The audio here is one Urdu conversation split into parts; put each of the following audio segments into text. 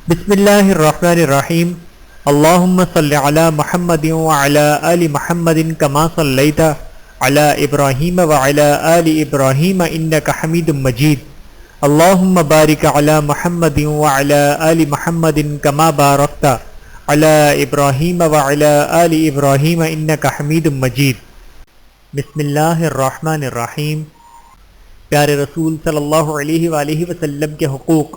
بسم اللہ الرحمن الرحیم اللہم صل علی محمد وعلی آل محمد کما صلیت علی ابراہیم وعلی آل ابراہیم انک حمید مجید اللہم بارک علی محمد وعلی آل محمد کما بارکت علی ابراہیم وعلی آل ابراہیم انک حمید مجید۔ بسم اللہ الرحمن الرحیم۔ پیارے رسول صلی اللہ علیہ وآلہ وسلم کے حقوق۔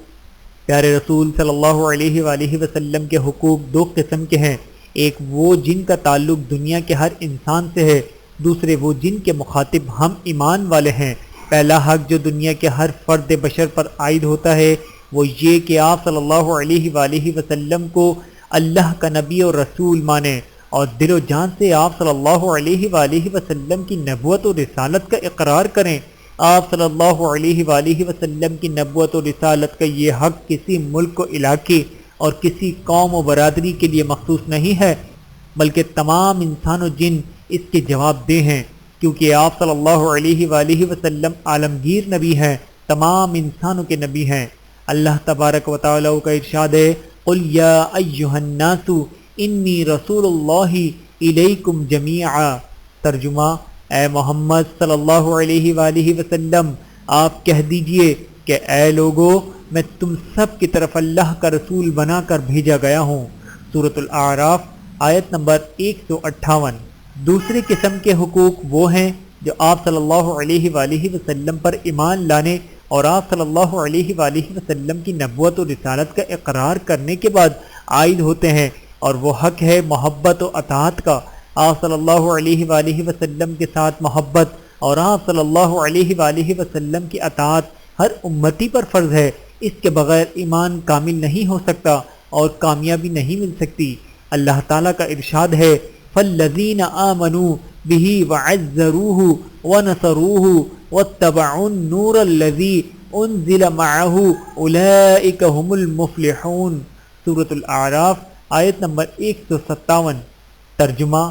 پیارے رسول صلی اللہ علیہ وآلہ وسلم کے حقوق دو قسم کے ہیں، ایک وہ جن کا تعلق دنیا کے ہر انسان سے ہے، دوسرے وہ جن کے مخاطب ہم ایمان والے ہیں۔ پہلا حق جو دنیا کے ہر فرد بشر پر عائد ہوتا ہے وہ یہ کہ آپ صلی اللہ علیہ وآلہ وسلم کو اللہ کا نبی اور رسول مانیں اور دل و جان سے آپ صلی اللہ علیہ وآلہ وسلم کی نبوت و رسالت کا اقرار کریں۔ آپ صلی اللہ علیہ وآلہ وسلم کی نبوت و رسالت کا یہ حق کسی ملک و علاقے اور کسی قوم و برادری کے لیے مخصوص نہیں ہے، بلکہ تمام انسان و جن اس کے جواب دہ ہیں، کیونکہ آپ صلی اللہ علیہ وآلہ وسلم عالمگیر نبی ہیں، تمام انسانوں کے نبی ہیں۔ اللہ تبارک و تعالیٰ کا ارشاد ہے، قُلْ يَا أَيُّهَا النَّاسُ إِنِّي رَسُولُ اللَّهِ إِلَيْكُمْ جَمِيعًا۔ ترجمہ، اے محمد صلی اللہ علیہ وآلہ وسلم آپ کہہ دیجئے کہ اے لوگو میں تم سب کی طرف اللہ کا رسول بنا کر بھیجا گیا ہوں۔ سورۃ الاعراف آیت نمبر 158۔ دوسری قسم کے حقوق وہ ہیں جو آپ صلی اللہ علیہ وآلہ وسلم پر ایمان لانے اور آپ صلی اللہ علیہ وآلہ وسلم کی نبوت و رسالت کا اقرار کرنے کے بعد عائد ہوتے ہیں، اور وہ حق ہے محبت و اطاعت کا۔ آپ صلی اللہ علیہ وآلہ وسلم کے ساتھ محبت اور آپ صلی اللہ علیہ وآلہ وسلم کی اطاعت ہر امتی پر فرض ہے، اس کے بغیر ایمان کامل نہیں ہو سکتا اور کامیابی نہیں مل سکتی۔ اللہ تعالیٰ کا ارشاد ہے، فَالَّذِينَ آمَنُوا بِهِ وَعَزَّرُوهُ وَنَصَرُوهُ وَاتَّبَعُوا النُّورَ الَّذِي أُنزِلَ مَعَهُ أُولَئِكَ هُمُ الْمُفْلِحُونَ۔ سورۃ الاعراف آیت نمبر 157۔ ترجمہ،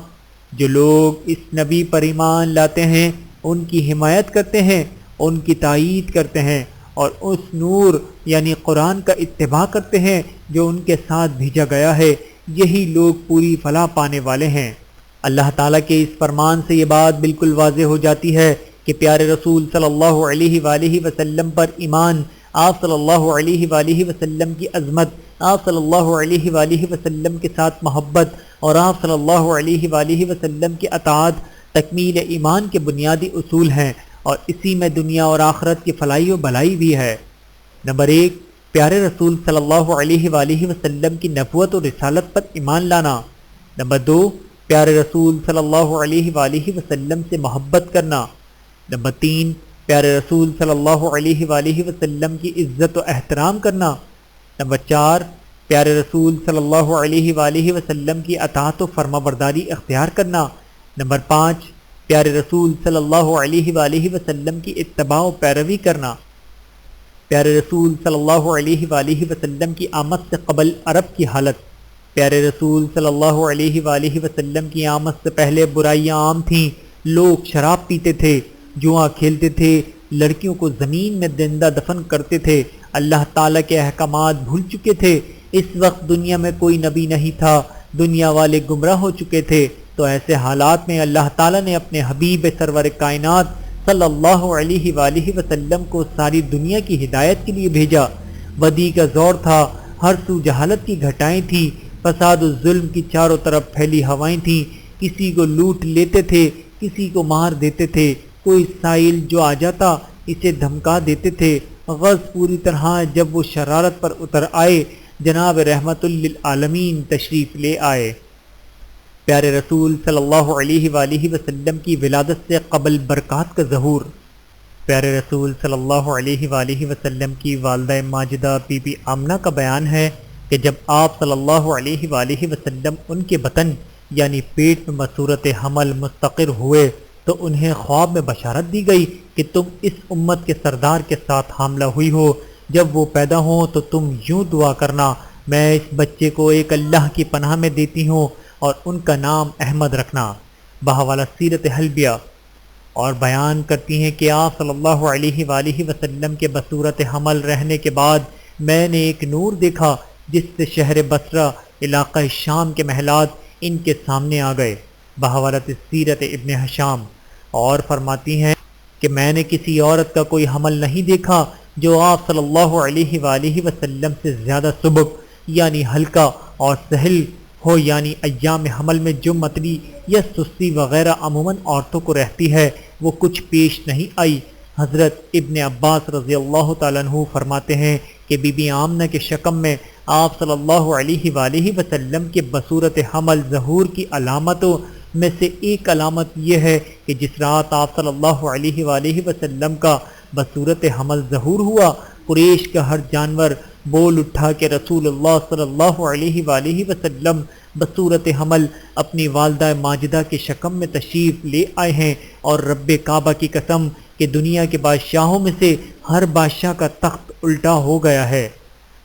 جو لوگ اس نبی پر ایمان لاتے ہیں ان کی حمایت کرتے ہیں، ان کی تائید کرتے ہیں اور اس نور یعنی قرآن کا اتباع کرتے ہیں جو ان کے ساتھ بھیجا گیا ہے، یہی لوگ پوری فلاح پانے والے ہیں۔ اللہ تعالیٰ کے اس فرمان سے یہ بات بالکل واضح ہو جاتی ہے کہ پیارے رسول صلی اللہ علیہ وآلہ وسلم پر ایمان، آپ صلی اللہ علیہ وآلہ وسلم کی عظمت، آپ صلی اللہ علیہ وآلہ وسلم کے ساتھ محبت اور آپ صلی اللہ علیہ وآلہ وسلم کی اطاعت تکمیل ایمان کے بنیادی اصول ہیں، اور اسی میں دنیا اور آخرت کی فلاحی و بھلائی بھی ہے۔ نمبر 1، پیارے رسول صلی اللہ علیہ وآلہ وسلم کی نبوت و رسالت پر ایمان لانا۔ نمبر 2، پیارے رسول صلی اللہ علیہ وآلہ وسلم سے محبت کرنا۔ نمبر 3، پیارے رسول صلی اللہ علیہ وآلہ وسلم کی عزت و احترام کرنا۔ نمبر 4، پیارے رسول صلی اللہ علیہ وآلہ وسلم کی اطاعت و فرما برداری اختیار کرنا۔ نمبر 5، پیارے رسول صلی اللہ علیہ وآلہ وسلم کی اتباع و پیروی کرنا۔ پیارے رسول صلی اللہ علیہ وآلہ وسلم کی آمد سے قبل عرب کی حالت۔ پیارے رسول صلی اللہ علیہ وآلہ وسلم کی آمد سے پہلے برائیاں عام تھیں، لوگ شراب پیتے تھے، جوا کھیلتے تھے، لڑکیوں کو زمین میں زندہ دفن کرتے تھے، اللہ تعالیٰ کے احکامات بھول چکے تھے۔ اس وقت دنیا میں کوئی نبی نہیں تھا، دنیا والے گمراہ ہو چکے تھے، تو ایسے حالات میں اللہ تعالیٰ نے اپنے حبیب سرور کائنات صلی اللہ علیہ وآلہ وسلم کو ساری دنیا کی ہدایت کے لیے بھیجا۔ ودی کا زور تھا، ہر سو جہالت کی گھٹائیں تھیں، فساد و ظلم کی چاروں طرف پھیلی ہوائیں تھیں، کسی کو لوٹ لیتے تھے، کسی کو مار دیتے تھے، کوئی سائل جو آ جاتا اسے دھمکا دیتے تھے۔ غز پوری طرح جب وہ شرارت پر اتر آئے، جناب رحمت للعالمین تشریف لے آئے۔ پیارے رسول صلی اللہ علیہ وآلہ وسلم کی ولادت سے قبل برکات کا ظہور۔ پیارے رسول صلی اللہ علیہ وآلہ وسلم کی والدہ ماجدہ بی بی آمنہ کا بیان ہے کہ جب آپ صلی اللہ علیہ وآلہ وسلم ان کے بطن یعنی پیٹ میں بصورت حمل مستقر ہوئے تو انہیں خواب میں بشارت دی گئی کہ تم اس امت کے سردار کے ساتھ حاملہ ہوئی ہو، جب وہ پیدا ہوں تو تم یوں دعا کرنا، میں اس بچے کو ایک اللہ کی پناہ میں دیتی ہوں اور ان کا نام احمد رکھنا۔ بحوالہ سیرت حلبیہ۔ اور بیان کرتی ہیں کہ آپ صلی اللہ علیہ وآلہ وسلم کے بصورت حمل رہنے کے بعد میں نے ایک نور دیکھا جس سے شہر بصرہ علاقہ شام کے محلات ان کے سامنے آ گئے۔ بحوالت سیرت ابن ہشام اور فرماتی ہیں کہ میں نے کسی عورت کا کوئی حمل نہیں دیکھا جو آپ صلی اللہ علیہ وآلہ وسلم سے زیادہ سبک یعنی ہلکا اور سہل ہو، یعنی ایام حمل میں جو متلی یا سستی وغیرہ عموماً عورتوں کو رہتی ہے وہ کچھ پیش نہیں آئی۔ حضرت ابن عباس رضی اللہ تعالیٰ عنہ فرماتے ہیں کہ بی بی آمنہ کے شکم میں آپ صلی اللہ علیہ وآلہ وسلم کے بصورت حمل ظہور کی علامتوں میں سے ایک علامت یہ ہے کہ جس رات آپ صلی اللہ علیہ وآلہ وسلم کا بصورت حمل ظہور ہوا، قریش کا ہر جانور بول اٹھا کہ رسول اللہ صلی اللہ علیہ وآلہ وسلم بصورت حمل اپنی والدہ ماجدہ کے شکم میں تشریف لے آئے ہیں، اور رب کعبہ کی قسم کہ دنیا کے بادشاہوں میں سے ہر بادشاہ کا تخت الٹا ہو گیا ہے۔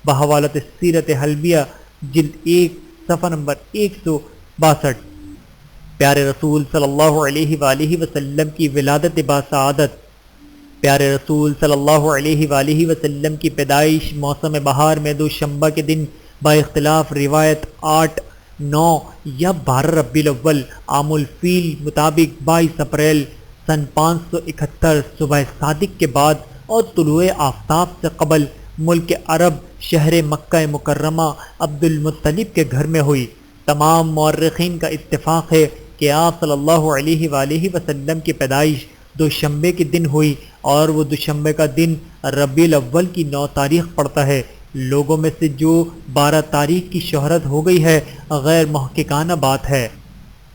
بحوالت سیرت حلبیہ جلد 1 صفحہ نمبر 162۔ پیارے رسول صلی اللہ علیہ وآلہ وسلم کی ولادت باسعادت۔ پیارے رسول صلی اللہ علیہ وآلہ وسلم کی پیدائش موسم بہار میں دوشنبہ کے دن با اختلاف روایت 8، 9 یا 12 ربیع الاول عام الفیل مطابق 22 اپریل سن 571 صبح صادق کے بعد اور طلوع آفتاب سے قبل ملک عرب شہر مکہ مکرمہ عبد المطلب کے گھر میں ہوئی۔ تمام مورخین کا اتفاق ہے کہ آپ صلی اللہ علیہ وآلہ وسلم کی پیدائش دوشنبے کے دن ہوئی، اور وہ دوشنبے کا دن ربیع الاول کی 9 تاریخ پڑتا ہے۔ لوگوں میں سے جو 12 تاریخ کی شہرت ہو گئی ہے غیر محققانہ بات ہے۔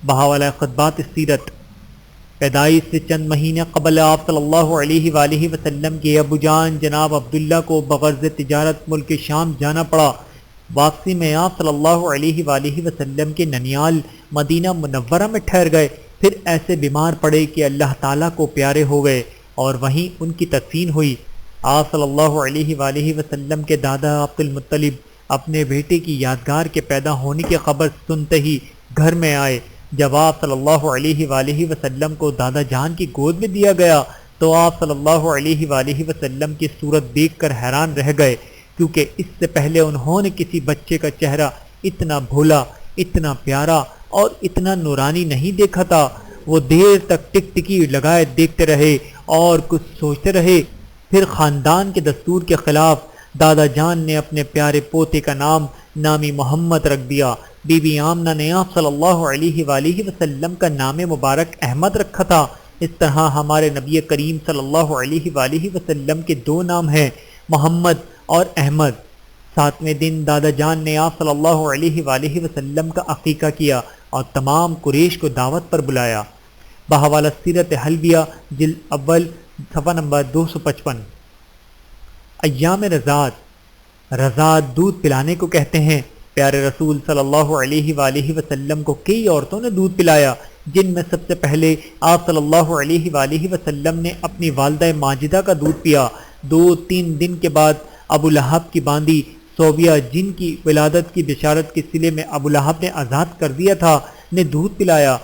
بحوالہ خطبات سیرت۔ پیدائش سے چند مہینے قبل آپ صلی اللہ علیہ وآلہ وسلم کے ابو جان جناب عبداللہ کو بغرض تجارت ملک شام جانا پڑا۔ واپسی میں آپ صلی اللہ علیہ وآلہ وسلم کے ننیال مدینہ منورہ میں ٹھہر گئے، پھر ایسے بیمار پڑے کہ اللہ تعالیٰ کو پیارے ہو گئے اور وہیں ان کی تدفین ہوئی۔ آپ صلی اللہ علیہ وآلہ وسلم کے دادا عبد المطلب اپنے بیٹے کی یادگار کے پیدا ہونے کی خبر سنتے ہی گھر میں آئے۔ جب آپ صلی اللہ علیہ وآلہ وسلم کو دادا جان کی گود میں دیا گیا تو آپ صلی اللہ علیہ وآلہ وسلم کی صورت دیکھ کر حیران رہ گئے، کیونکہ اس سے پہلے انہوں نے کسی بچے کا چہرہ اتنا بھولا، اتنا پیارا اور اتنا نورانی نہیں دیکھا تھا۔ وہ دیر تک ٹکٹکی لگائے دیکھتے رہے اور کچھ سوچتے رہے، پھر خاندان کے دستور کے خلاف دادا جان نے اپنے پیارے پوتے کا نامی محمد رکھ دیا۔ بی بی آمنہ نے آپ صلی اللہ علیہ وآلہ وسلم کا نام مبارک احمد رکھا تھا۔ اس طرح ہمارے نبی کریم صلی اللہ علیہ وآلہ وسلم کے 2 نام ہیں، محمد اور احمد۔ 7ویں دن دادا جان نے آپ صلی اللہ علیہ وآلہ وسلم کا عقیقہ کیا اور تمام قریش کو دعوت پر بلایا۔ بحوالہ سیرت حلبیہ جلد اول صفحہ نمبر 255۔ ایام رضاعت دودھ پلانے کو کہتے ہیں۔ پیارے رسول صلی اللہ علیہ وآلہ وسلم کو کئی عورتوں نے دودھ پلایا، جن میں سب سے پہلے آپ صلی اللہ علیہ وآلہ وسلم نے اپنی والدہ ماجدہ کا دودھ پیا۔ 2-3 دن کے بعد ابو لہب کی باندی صوبیہ، جن کی ولادت کی بشارت کے صلے میں ابو لہب نے آزاد کر دیا تھا، نے دودھ پلایا۔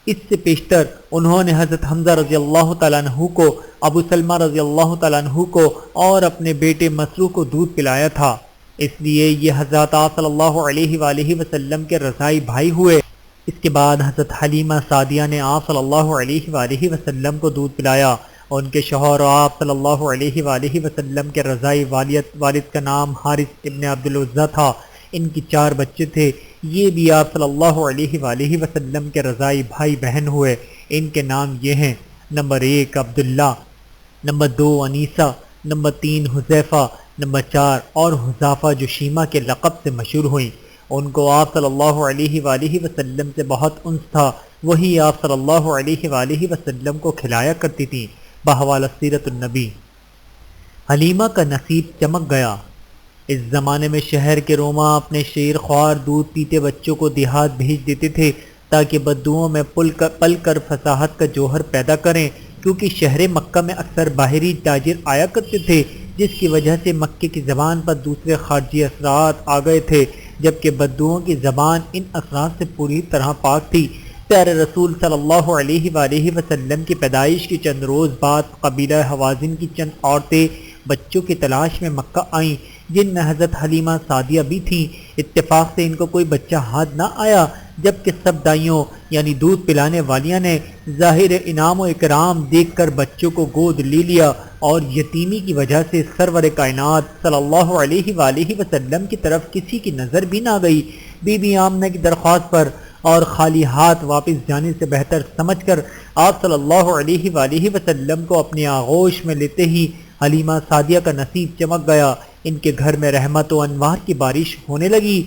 اس سے پیشتر انہوں نے حضرت حمزہ رضی اللہ تعالیٰ عنہ کو، ابو سلمہ رضی اللہ تعالیٰ عنہ کو اور اپنے بیٹے مسروع کو دودھ پلایا تھا، اس لیے یہ حضرات آپ صلی اللہ علیہ وآلہ وسلم کے رضائی بھائی ہوئے۔ اس کے بعد حضرت حلیمہ سعدیہ نے آپ صلی اللہ علیہ وآلہ وسلم کو دودھ پلایا، اور ان کے شوہر آپ صلی اللہ علیہ وآلہ وسلم کے رضائی والد کا نام حارث ابن عبدالعزیٰ تھا۔ ان کی 4 بچے تھے، یہ بھی آپ صلی اللہ علیہ وآلہ وسلم کے رضائی بھائی بہن ہوئے۔ ان کے نام یہ ہیں: number 1 Abdullah, number 2 Anisa, number 3 Huzaifa, number 4 اور حذافہ جو شیمہ کے لقب سے مشہور ہوئیں۔ ان کو آپ صلی اللہ علیہ وآلہ وسلم سے بہت انس تھا، وہی آپ صلی اللہ علیہ وآلہ وسلم کو کھلایا کرتی تھیں۔ بحوالہ سیرت النبی۔ حلیمہ کا نصیب چمک گیا۔ اس زمانے میں شہر کے روما اپنے شیر خوار دودھ پیتے بچوں کو دیہات بھیج دیتے تھے تاکہ بدوؤں میں پل کر فصاحت کا جوہر پیدا کریں، کیونکہ شہر مکہ میں اکثر باہری تاجر آیا کرتے تھے، جس کی وجہ سے مکے کی زبان پر دوسرے خارجی اثرات آ گئے تھے، جبکہ بدوؤں کی زبان ان اثرات سے پوری طرح پاک تھی۔ پیارے رسول صلی اللہ علیہ وآلہ وسلم کی پیدائش کے چند روز بعد قبیلہ حوازن کی چند عورتیں بچوں کی تلاش میں مکہ آئیں۔ جن میں حضرت حلیمہ سعدیہ بھی تھیں۔ اتفاق سے ان کو کوئی بچہ ہاتھ نہ آیا، جبکہ سب دائیوں یعنی دودھ پلانے والیاں نے ظاہر انعام و اکرام دیکھ کر بچوں کو گود لے لیا، اور یتیمی کی وجہ سے سرور کائنات صلی اللہ علیہ وآلہ وسلم کی طرف کسی کی نظر بھی نہ گئی۔ بی بی آمنہ کی درخواست پر اور خالی ہاتھ واپس جانے سے بہتر سمجھ کر آپ صلی اللہ علیہ وآلہ وسلم کو اپنے آغوش میں لیتے ہی حلیمہ سعدیہ کا نصیب چمک گیا۔ ان کے گھر میں رحمت و انوار کی بارش ہونے لگی۔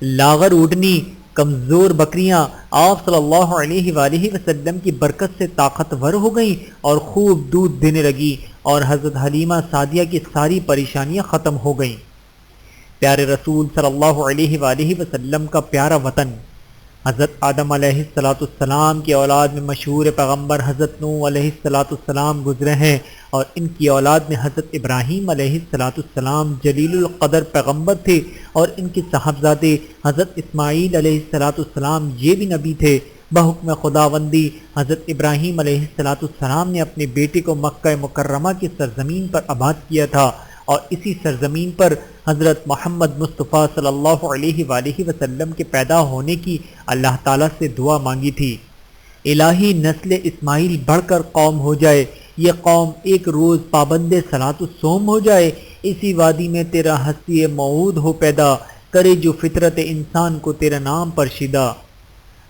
لاغر اونٹنی، کمزور بکریاں آپ صلی اللہ علیہ وآلہ وسلم کی برکت سے طاقتور ہو گئیں اور خوب دودھ دینے لگی، اور حضرت حلیمہ سعدیہ کی ساری پریشانیاں ختم ہو گئیں۔ پیارے رسول صلی اللہ علیہ وآلہ وسلم کا پیارا وطن، حضرت آدم علیہ السلام کی اولاد میں مشہور پیغمبر حضرت نوح علیہ السلام گزرے ہیں، اور ان کی اولاد میں حضرت ابراہیم علیہ السلام جلیل القدر پیغمبر تھے، اور ان کے صاحبزادے حضرت اسماعیل علیہ السلام یہ بھی نبی تھے۔ بحکم خداوندی حضرت ابراہیم علیہ السلام نے اپنے بیٹے کو مکہ مکرمہ کی سرزمین پر آباد کیا تھا، اور اسی سرزمین پر حضرت محمد مصطفیٰ صلی اللہ علیہ وآلہ وسلم کے پیدا ہونے کی اللہ تعالیٰ سے دعا مانگی تھی۔ الہی نسل اسماعیل بڑھ کر قوم ہو جائے، یہ قوم ایک روز پابند صلاۃ و صوم ہو جائے، اسی وادی میں تیرا ہستی موعود ہو پیدا، کرے جو فطرت انسان کو تیرا نام پر شیدا۔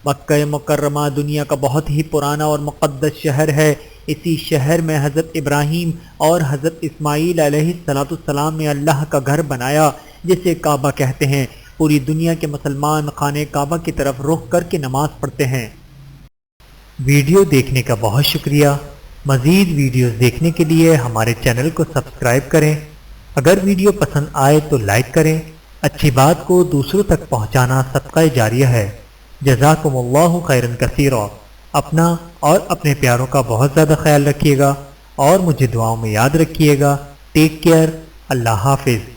مکہ مکرمہ دنیا کا بہت ہی پرانا اور مقدس شہر ہے۔ اسی شہر میں حضرت ابراہیم اور حضرت اسماعیل علیہ السلام نے اللہ کا گھر بنایا، جسے کعبہ کہتے ہیں۔ پوری دنیا کے مسلمان خانہ کعبہ کی طرف رخ کر کے نماز پڑھتے ہیں۔ ویڈیو دیکھنے کا بہت شکریہ۔ مزید ویڈیوز دیکھنے کے لیے ہمارے چینل کو سبسکرائب کریں۔ اگر ویڈیو پسند آئے تو لائک کریں۔ اچھی بات کو دوسروں تک پہنچانا صدقہ جاریہ ہے۔ جزاکم اللہ خیرا کثیرا۔ اپنا اور اپنے پیاروں کا بہت زیادہ خیال رکھیے گا، اور مجھے دعاؤں میں یاد رکھیے گا۔ Take care. اللہ حافظ۔